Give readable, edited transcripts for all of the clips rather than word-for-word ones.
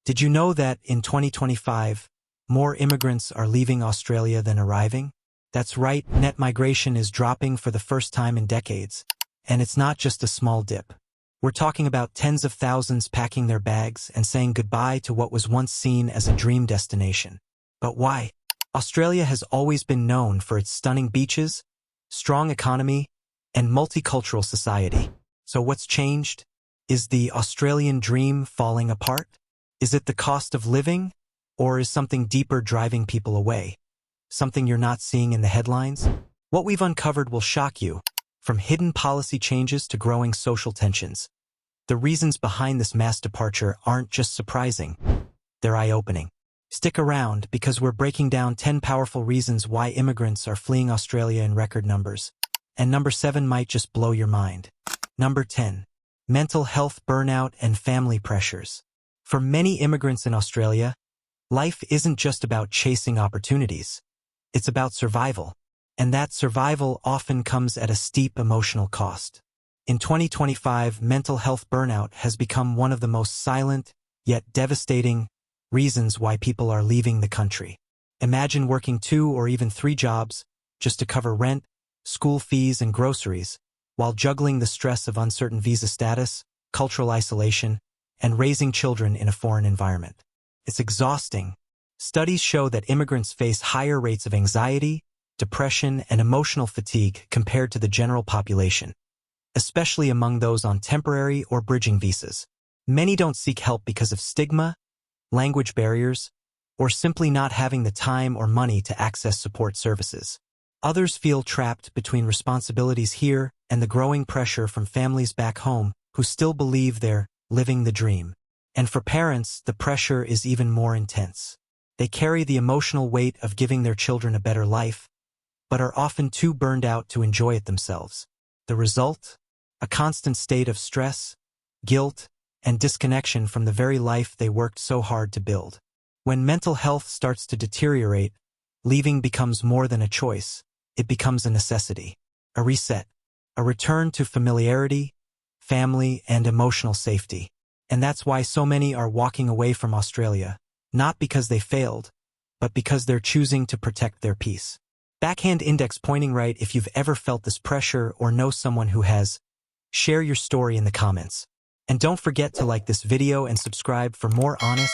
Did you know that in 2025, more immigrants are leaving Australia than arriving? That's right, net migration is dropping for the first time in decades. And it's not just a small dip. We're talking about tens of thousands packing their bags and saying goodbye to what was once seen as a dream destination. But why? Australia has always been known for its stunning beaches, strong economy, and multicultural society. So what's changed? Is the Australian dream falling apart? Is it the cost of living? Or is something deeper driving people away? Something you're not seeing in the headlines? What we've uncovered will shock you, from hidden policy changes to growing social tensions. The reasons behind this mass departure aren't just surprising, they're eye-opening. Stick around because we're breaking down 10 powerful reasons why immigrants are fleeing Australia in record numbers. And number 7 might just blow your mind. Number 10. Mental health burnout and family pressures. For many immigrants in Australia, life isn't just about chasing opportunities. It's about survival. And that survival often comes at a steep emotional cost. In 2025, mental health burnout has become one of the most silent, yet devastating, reasons why people are leaving the country. Imagine working 2 or even 3 jobs just to cover rent, school fees, and groceries, while juggling the stress of uncertain visa status, cultural isolation, and raising children in a foreign environment. It's exhausting. Studies show that immigrants face higher rates of anxiety, depression, and emotional fatigue compared to the general population, especially among those on temporary or bridging visas. Many don't seek help because of stigma, language barriers, or simply not having the time or money to access support services. Others feel trapped between responsibilities here and the growing pressure from families back home who still believe they're living the dream. And for parents, the pressure is even more intense. They carry the emotional weight of giving their children a better life, but are often too burned out to enjoy it themselves. The result? A constant state of stress, guilt, and disconnection from the very life they worked so hard to build. When mental health starts to deteriorate, leaving becomes more than a choice. It becomes a necessity, a reset, a return to familiarity, family, and emotional safety. And that's why so many are walking away from Australia, not because they failed, but because they're choosing to protect their peace. Backhand index pointing right if you've ever felt this pressure or know someone who has. Share your story in the comments. And don't forget to like this video and subscribe for more honest,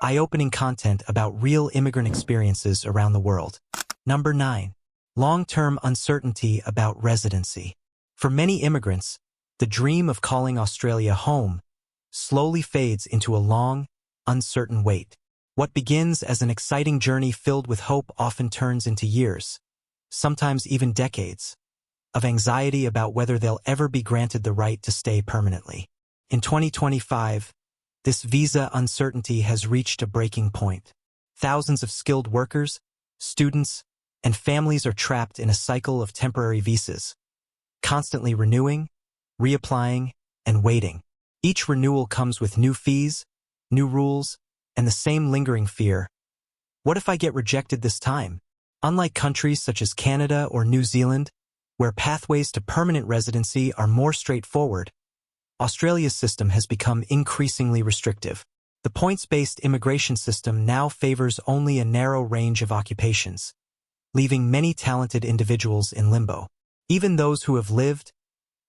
eye-opening content about real immigrant experiences around the world. Number 9. Long-term uncertainty about residency. For many immigrants, the dream of calling Australia home slowly fades into a long, uncertain wait. What begins as an exciting journey filled with hope often turns into years, sometimes even decades, of anxiety about whether they'll ever be granted the right to stay permanently. In 2025, this visa uncertainty has reached a breaking point. Thousands of skilled workers, students, and families are trapped in a cycle of temporary visas, constantly renewing, reapplying, and waiting. Each renewal comes with new fees, new rules, and the same lingering fear. What if I get rejected this time? Unlike countries such as Canada or New Zealand, where pathways to permanent residency are more straightforward, Australia's system has become increasingly restrictive. The points-based immigration system now favors only a narrow range of occupations, leaving many talented individuals in limbo. Even those who have lived,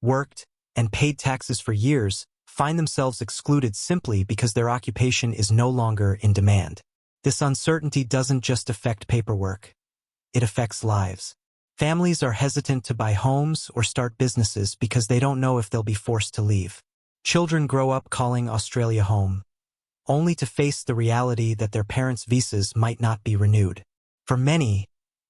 worked, and paid taxes for years find themselves excluded simply because their occupation is no longer in demand. This uncertainty doesn't just affect paperwork. It affects lives. Families are hesitant to buy homes or start businesses because they don't know if they'll be forced to leave. Children grow up calling Australia home, only to face the reality that their parents' visas might not be renewed. For many,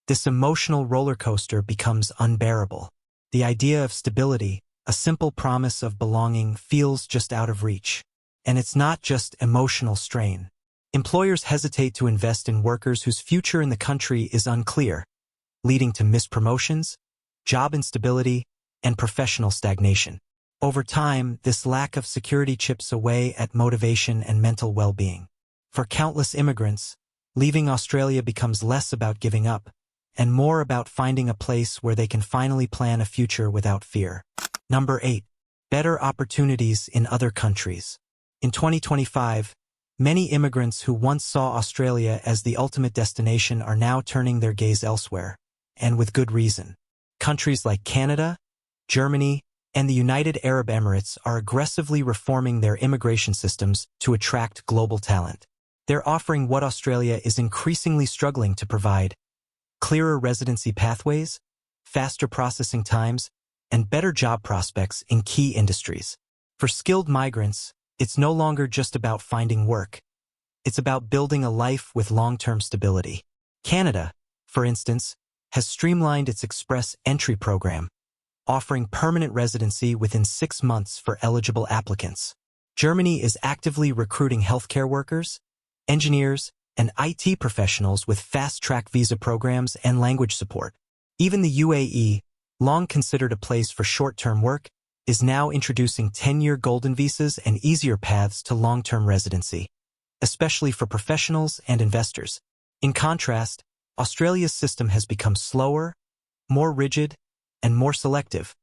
this emotional roller coaster becomes unbearable. The idea of stability, a simple promise of belonging, feels just out of reach. And it's not just emotional strain. Employers hesitate to invest in workers whose future in the country is unclear, leading to missed promotions, job instability, and professional stagnation. Over time, this lack of security chips away at motivation and mental well-being. For countless immigrants, leaving Australia becomes less about giving up and more about finding a place where they can finally plan a future without fear. Number 8. Better opportunities in other countries. In 2025, Many immigrants who once saw Australia as the ultimate destination are now turning their gaze elsewhere, and with good reason. Countries like Canada, Germany, and the United Arab Emirates are aggressively reforming their immigration systems to attract global talent. They're offering what Australia is increasingly struggling to provide: clearer residency pathways, faster processing times, and better job prospects in key industries. For skilled migrants, it's no longer just about finding work. It's about building a life with long-term stability. Canada, for instance, has streamlined its express entry program, offering permanent residency within 6 months for eligible applicants. Germany is actively recruiting healthcare workers, engineers, and IT professionals with fast-track visa programs and language support. Even the UAE, long considered a place for short-term work, is now introducing 10-year golden visas and easier paths to long-term residency, especially for professionals and investors. In contrast, Australia's system has become slower, more rigid, and more selective,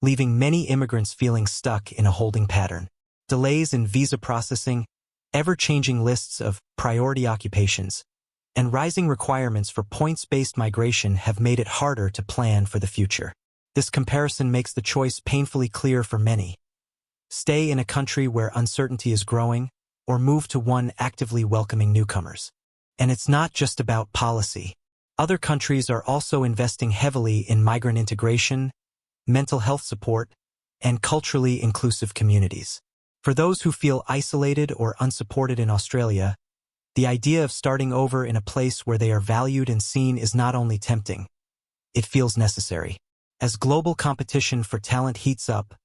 leaving many immigrants feeling stuck in a holding pattern. Delays in visa processing, ever-changing lists of priority occupations, and rising requirements for points-based migration have made it harder to plan for the future. This comparison makes the choice painfully clear for many: stay in a country where uncertainty is growing, or move to one actively welcoming newcomers. And it's not just about policy. Other countries are also investing heavily in migrant integration, mental health support, and culturally inclusive communities. For those who feel isolated or unsupported in Australia, the idea of starting over in a place where they are valued and seen is not only tempting, it feels necessary. As global competition for talent heats up,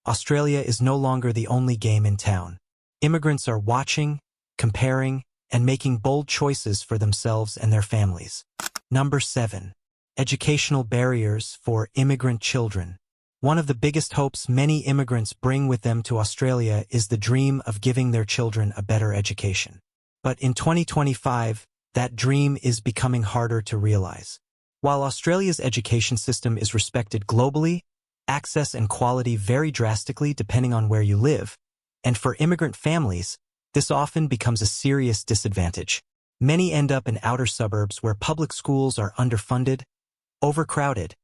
Australia is no longer the only game in town. Immigrants are watching, comparing, and making bold choices for themselves and their families. Number 7. Educational barriers for immigrant children. One of the biggest hopes many immigrants bring with them to Australia is the dream of giving their children a better education. But in 2025, that dream is becoming harder to realize. While Australia's education system is respected globally, access and quality vary drastically depending on where you live, and for immigrant families, this often becomes a serious disadvantage. Many end up in outer suburbs where public schools are underfunded, overcrowded,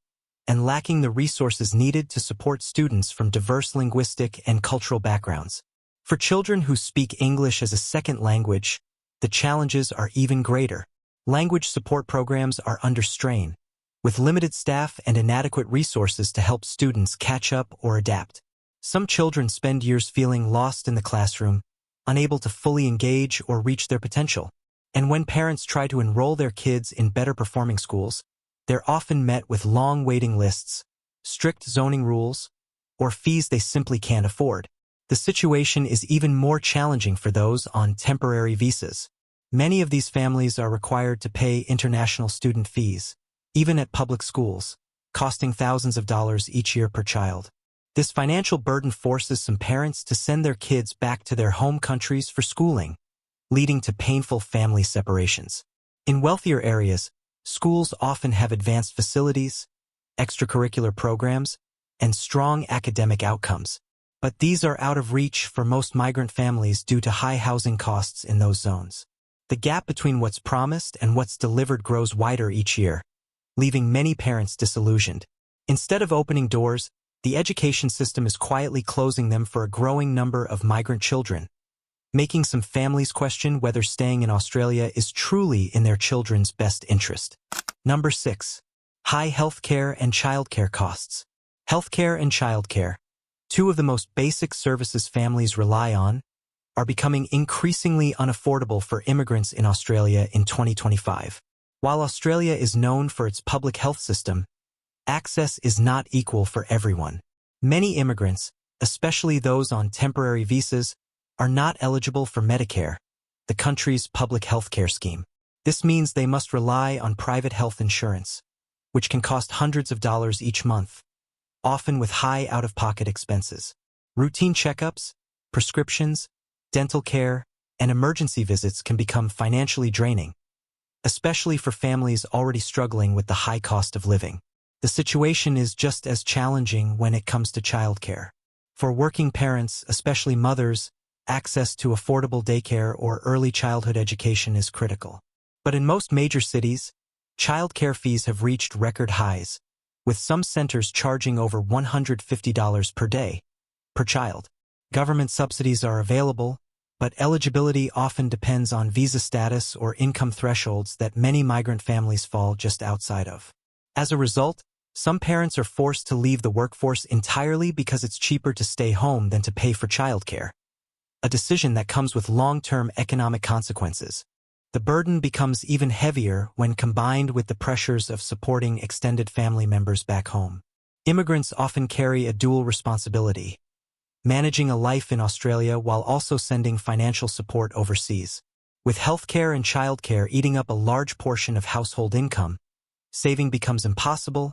and lacking the resources needed to support students from diverse linguistic and cultural backgrounds. For children who speak English as a second language, the challenges are even greater. Language support programs are under strain, with limited staff and inadequate resources to help students catch up or adapt. Some children spend years feeling lost in the classroom, unable to fully engage or reach their potential. And when parents try to enroll their kids in better performing schools, they're often met with long waiting lists, strict zoning rules, or fees they simply can't afford. The situation is even more challenging for those on temporary visas. Many of these families are required to pay international student fees, even at public schools, costing thousands of dollars each year per child. This financial burden forces some parents to send their kids back to their home countries for schooling, leading to painful family separations. In wealthier areas, schools often have advanced facilities, extracurricular programs, and strong academic outcomes. But these are out of reach for most migrant families due to high housing costs in those zones. The gap between what's promised and what's delivered grows wider each year, leaving many parents disillusioned. Instead of opening doors, the education system is quietly closing them for a growing number of migrant children, making some families question whether staying in Australia is truly in their children's best interest. Number 6. High healthcare and childcare costs. Healthcare and childcare, two of the most basic services families rely on, are becoming increasingly unaffordable for immigrants in Australia in 2025. While Australia is known for its public health system, access is not equal for everyone. Many immigrants, especially those on temporary visas, are not eligible for Medicare, the country's public health care scheme. This means they must rely on private health insurance, which can cost hundreds of dollars each month, often with high out-of-pocket expenses. Routine checkups, prescriptions, dental care, and emergency visits can become financially draining, especially for families already struggling with the high cost of living. The situation is just as challenging when it comes to childcare. For working parents, especially mothers, access to affordable daycare or early childhood education is critical. But in most major cities, childcare fees have reached record highs, with some centers charging over $150 per day, per child. Government subsidies are available, but eligibility often depends on visa status or income thresholds that many migrant families fall just outside of. As a result, some parents are forced to leave the workforce entirely because it's cheaper to stay home than to pay for childcare, a decision that comes with long-term economic consequences. The burden becomes even heavier when combined with the pressures of supporting extended family members back home. Immigrants often carry a dual responsibility, managing a life in Australia while also sending financial support overseas. With healthcare and childcare eating up a large portion of household income, saving becomes impossible,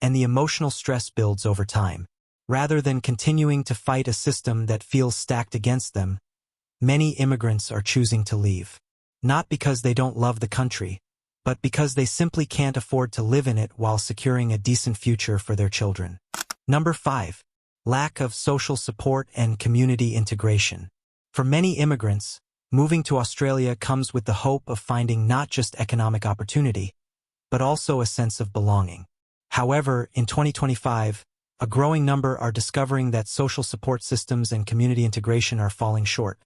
and the emotional stress builds over time. Rather than continuing to fight a system that feels stacked against them, many immigrants are choosing to leave. Not because they don't love the country, but because they simply can't afford to live in it while securing a decent future for their children. Number 5. Lack of social support and community integration. For many immigrants, moving to Australia comes with the hope of finding not just economic opportunity, but also a sense of belonging. However, in 2025, a growing number are discovering that social support systems and community integration are falling short,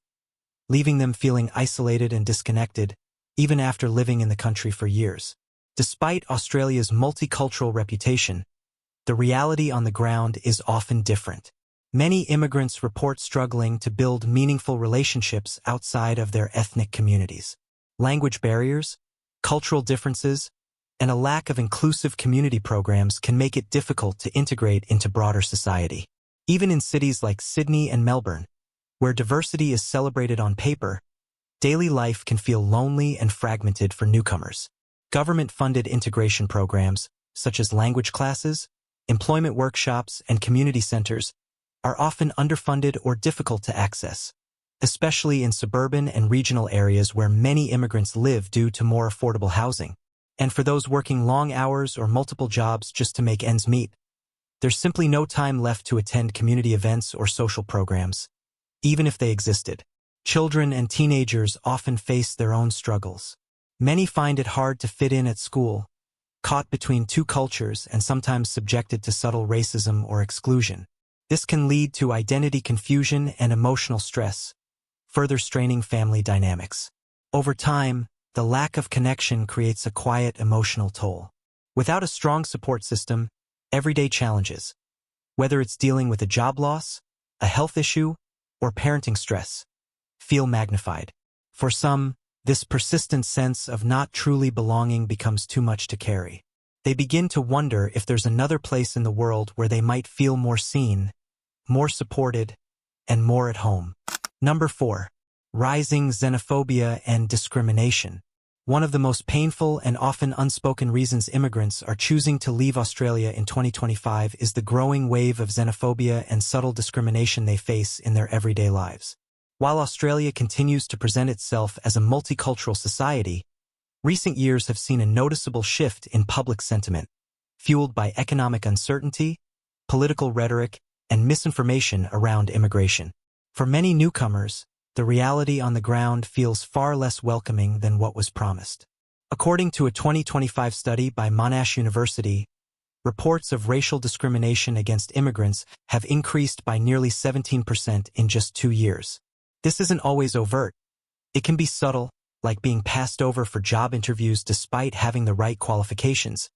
leaving them feeling isolated and disconnected, even after living in the country for years. Despite Australia's multicultural reputation, the reality on the ground is often different. Many immigrants report struggling to build meaningful relationships outside of their ethnic communities. Language barriers, cultural differences, and a lack of inclusive community programs can make it difficult to integrate into broader society. Even in cities like Sydney and Melbourne, where diversity is celebrated on paper, daily life can feel lonely and fragmented for newcomers. Government-funded integration programs, such as language classes, employment workshops, and community centers, are often underfunded or difficult to access, especially in suburban and regional areas where many immigrants live due to more affordable housing. And for those working long hours or multiple jobs just to make ends meet, there's simply no time left to attend community events or social programs, even if they existed. Children and teenagers often face their own struggles. Many find it hard to fit in at school, caught between two cultures and sometimes subjected to subtle racism or exclusion. This can lead to identity confusion and emotional stress, further straining family dynamics. Over time, the lack of connection creates a quiet emotional toll. Without a strong support system, everyday challenges, whether it's dealing with a job loss, a health issue, or parenting stress, feel magnified. For some, this persistent sense of not truly belonging becomes too much to carry. They begin to wonder if there's another place in the world where they might feel more seen, more supported, and more at home. Number 4. Rising xenophobia and discrimination. One of the most painful and often unspoken reasons immigrants are choosing to leave Australia in 2025 is the growing wave of xenophobia and subtle discrimination they face in their everyday lives. While Australia continues to present itself as a multicultural society, recent years have seen a noticeable shift in public sentiment, fueled by economic uncertainty, political rhetoric, and misinformation around immigration. For many newcomers, the reality on the ground feels far less welcoming than what was promised. According to a 2025 study by Monash University, reports of racial discrimination against immigrants have increased by nearly 17% in just 2 years. This isn't always overt. It can be subtle, like being passed over for job interviews despite having the right qualifications,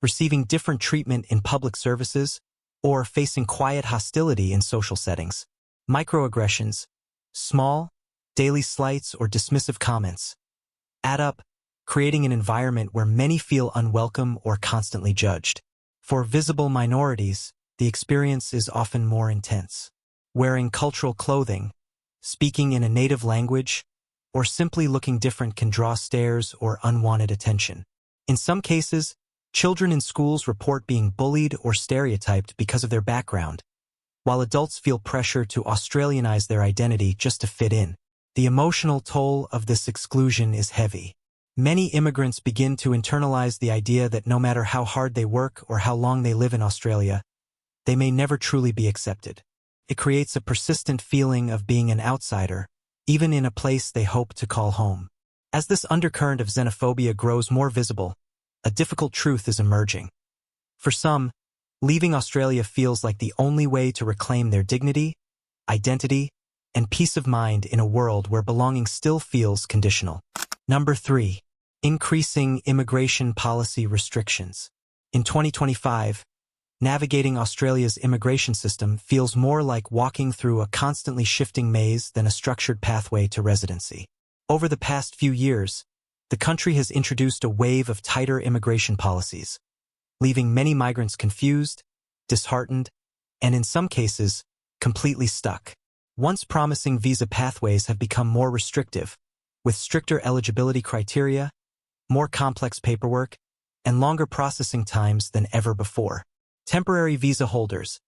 receiving different treatment in public services, or facing quiet hostility in social settings. Microaggressions, small, daily slights or dismissive comments, add up, creating an environment where many feel unwelcome or constantly judged. For visible minorities, the experience is often more intense. Wearing cultural clothing, speaking in a native language, or simply looking different can draw stares or unwanted attention. In some cases, children in schools report being bullied or stereotyped because of their background, while adults feel pressure to Australianize their identity just to fit in. The emotional toll of this exclusion is heavy. Many immigrants begin to internalize the idea that no matter how hard they work or how long they live in Australia, they may never truly be accepted. It creates a persistent feeling of being an outsider, even in a place they hope to call home. As this undercurrent of xenophobia grows more visible, a difficult truth is emerging. For some, leaving Australia feels like the only way to reclaim their dignity, identity, and peace of mind in a world where belonging still feels conditional. Number 3. Increasing immigration policy restrictions. In 2025, navigating Australia's immigration system feels more like walking through a constantly shifting maze than a structured pathway to residency. Over the past few years, the country has introduced a wave of tighter immigration policies, leaving many migrants confused, disheartened, and in some cases, completely stuck. Once promising visa pathways have become more restrictive, with stricter eligibility criteria, more complex paperwork, and longer processing times than ever before. Temporary visa holders,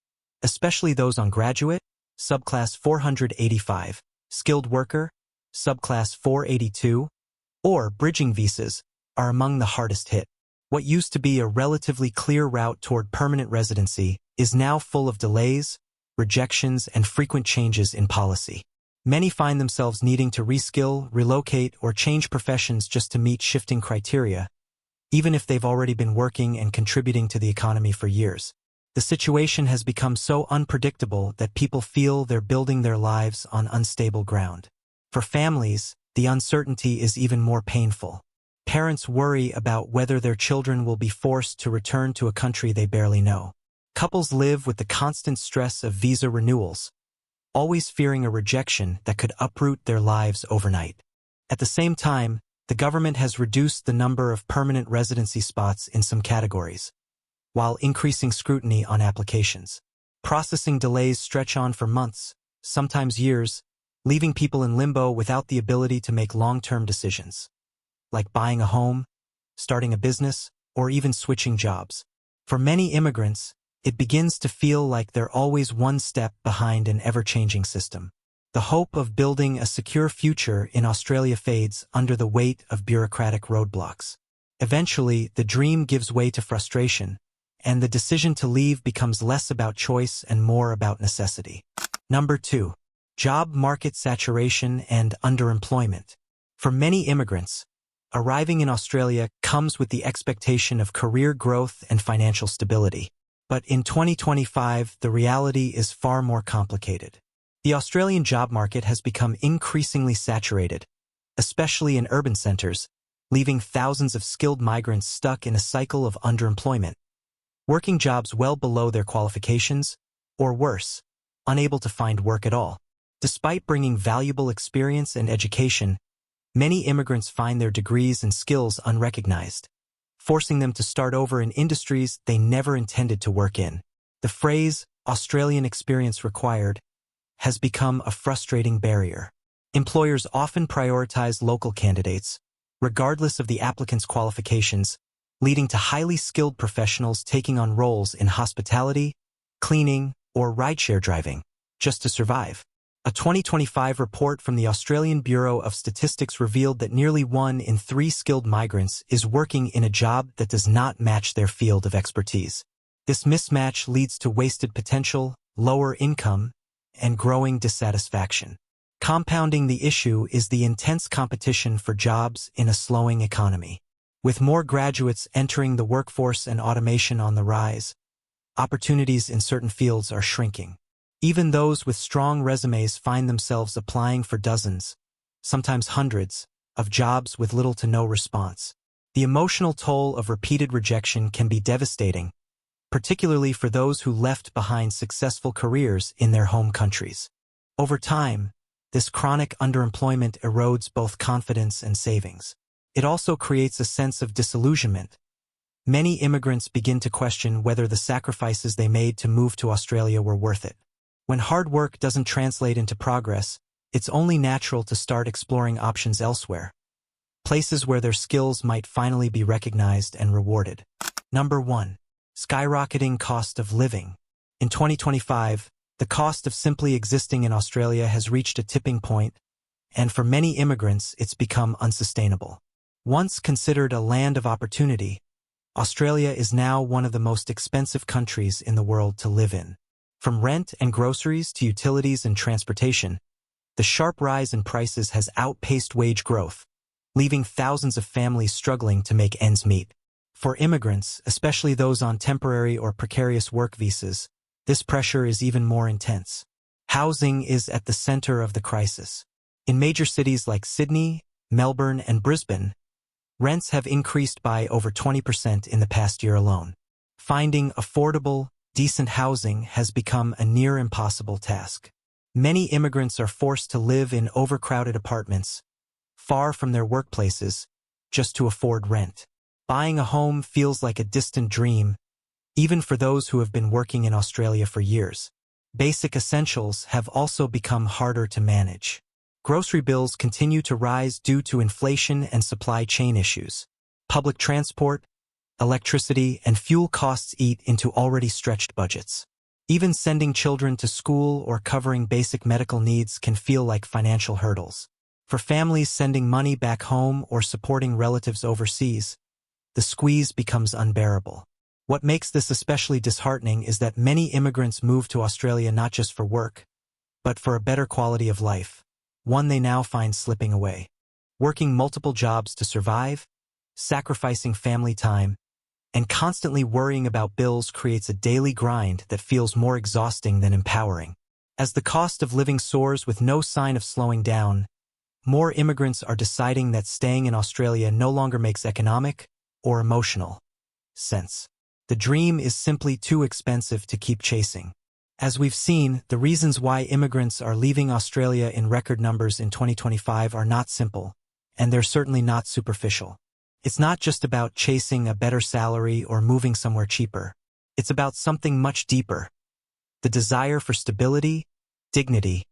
especially those on graduate, subclass 485, skilled worker, subclass 482, or bridging visas, are among the hardest hit. What used to be a relatively clear route toward permanent residency is now full of delays, rejections, and frequent changes in policy. Many find themselves needing to reskill, relocate, or change professions just to meet shifting criteria, even if they've already been working and contributing to the economy for years. The situation has become so unpredictable that people feel they're building their lives on unstable ground. For families, the uncertainty is even more painful. Parents worry about whether their children will be forced to return to a country they barely know. Couples live with the constant stress of visa renewals, always fearing a rejection that could uproot their lives overnight. At the same time, the government has reduced the number of permanent residency spots in some categories, while increasing scrutiny on applications. Processing delays stretch on for months, sometimes years, leaving people in limbo without the ability to make long-term decisions, like buying a home, starting a business, or even switching jobs. For many immigrants, it begins to feel like they're always one step behind an ever-changing system. The hope of building a secure future in Australia fades under the weight of bureaucratic roadblocks. Eventually, the dream gives way to frustration, and the decision to leave becomes less about choice and more about necessity. Number 2. Job market saturation and underemployment. For many immigrants, arriving in Australia comes with the expectation of career growth and financial stability. But in 2025, the reality is far more complicated. The Australian job market has become increasingly saturated, especially in urban centers, leaving thousands of skilled migrants stuck in a cycle of underemployment, working jobs well below their qualifications, or worse, unable to find work at all. Despite bringing valuable experience and education, many immigrants find their degrees and skills unrecognized, forcing them to start over in industries they never intended to work in. The phrase, Australian experience required, has become a frustrating barrier. Employers often prioritize local candidates, regardless of the applicant's qualifications, leading to highly skilled professionals taking on roles in hospitality, cleaning, or rideshare driving, just to survive. A 2025 report from the Australian Bureau of Statistics revealed that nearly 1 in 3 skilled migrants is working in a job that does not match their field of expertise. This mismatch leads to wasted potential, lower income, and growing dissatisfaction. Compounding the issue is the intense competition for jobs in a slowing economy. With more graduates entering the workforce and automation on the rise, opportunities in certain fields are shrinking. Even those with strong resumes find themselves applying for dozens, sometimes hundreds, of jobs with little to no response. The emotional toll of repeated rejection can be devastating, particularly for those who left behind successful careers in their home countries. Over time, this chronic underemployment erodes both confidence and savings. It also creates a sense of disillusionment. Many immigrants begin to question whether the sacrifices they made to move to Australia were worth it. When hard work doesn't translate into progress, it's only natural to start exploring options elsewhere, places where their skills might finally be recognized and rewarded. Number 1. Skyrocketing cost of living. In 2025, the cost of simply existing in Australia has reached a tipping point, and for many immigrants, it's become unsustainable. Once considered a land of opportunity, Australia is now one of the most expensive countries in the world to live in. From rent and groceries to utilities and transportation, the sharp rise in prices has outpaced wage growth, leaving thousands of families struggling to make ends meet. For immigrants, especially those on temporary or precarious work visas, this pressure is even more intense. Housing is at the center of the crisis. In major cities like Sydney, Melbourne, and Brisbane, rents have increased by over 20% in the past year alone. Finding affordable, decent housing has become a near impossible task. Many immigrants are forced to live in overcrowded apartments, far from their workplaces, just to afford rent. Buying a home feels like a distant dream, even for those who have been working in Australia for years. Basic essentials have also become harder to manage. Grocery bills continue to rise due to inflation and supply chain issues. Public transport, electricity, and fuel costs eat into already stretched budgets. Even sending children to school or covering basic medical needs can feel like financial hurdles. For families sending money back home or supporting relatives overseas, the squeeze becomes unbearable. What makes this especially disheartening is that many immigrants move to Australia not just for work, but for a better quality of life, one they now find slipping away. Working multiple jobs to survive, sacrificing family time, and constantly worrying about bills creates a daily grind that feels more exhausting than empowering. As the cost of living soars with no sign of slowing down, more immigrants are deciding that staying in Australia no longer makes economic or emotional sense. The dream is simply too expensive to keep chasing. As we've seen, the reasons why immigrants are leaving Australia in record numbers in 2025 are not simple, and they're certainly not superficial. It's not just about chasing a better salary or moving somewhere cheaper. It's about something much deeper: the desire for stability, dignity,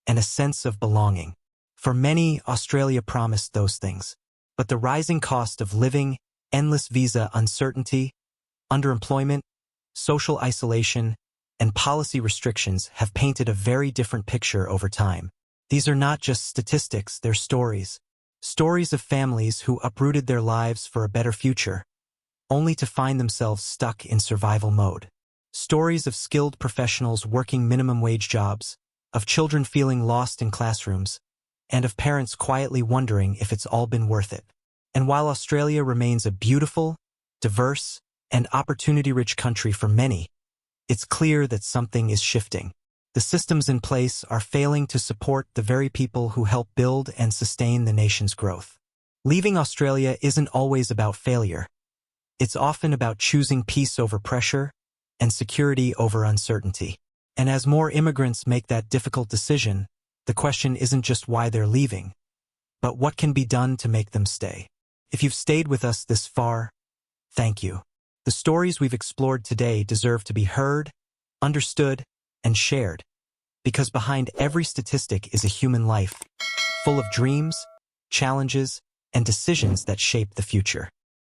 and a sense of belonging. For many, Australia promised those things. But the rising cost of living, endless visa uncertainty, underemployment, social isolation, and policy restrictions have painted a very different picture over time. These are not just statistics, they're stories. Stories of families who uprooted their lives for a better future, only to find themselves stuck in survival mode. Stories of skilled professionals working minimum wage jobs, of children feeling lost in classrooms, and of parents quietly wondering if it's all been worth it. And while Australia remains a beautiful, diverse, and opportunity-rich country for many, it's clear that something is shifting. The systems in place are failing to support the very people who help build and sustain the nation's growth. Leaving Australia isn't always about failure. It's often about choosing peace over pressure and security over uncertainty. And as more immigrants make that difficult decision, the question isn't just why they're leaving, but what can be done to make them stay. If you've stayed with us this far, thank you. The stories we've explored today deserve to be heard, understood, and shared, because behind every statistic is a human life, full of dreams, challenges, and decisions that shape the future.